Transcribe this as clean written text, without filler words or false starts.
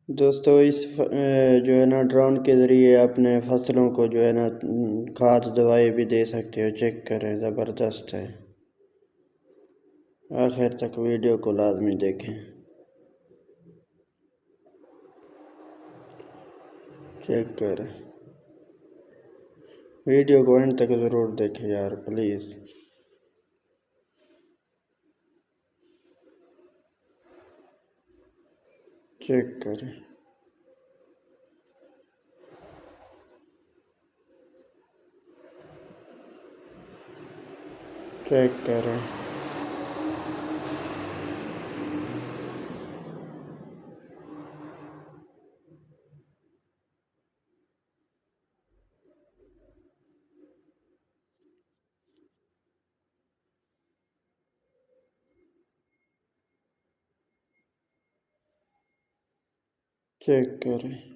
दोस्तों जो है ना ड्रोन के ज़रिए अपने फसलों को जो है ना खाद दवाई भी दे सकते हो। चेक करें, ज़बरदस्त है। आखिर तक वीडियो को लाजमी देखें। चेक करें, वीडियो को एंड तक ज़रूर देखें यार प्लीज़। चेक करें, चेक करें। चेक करें।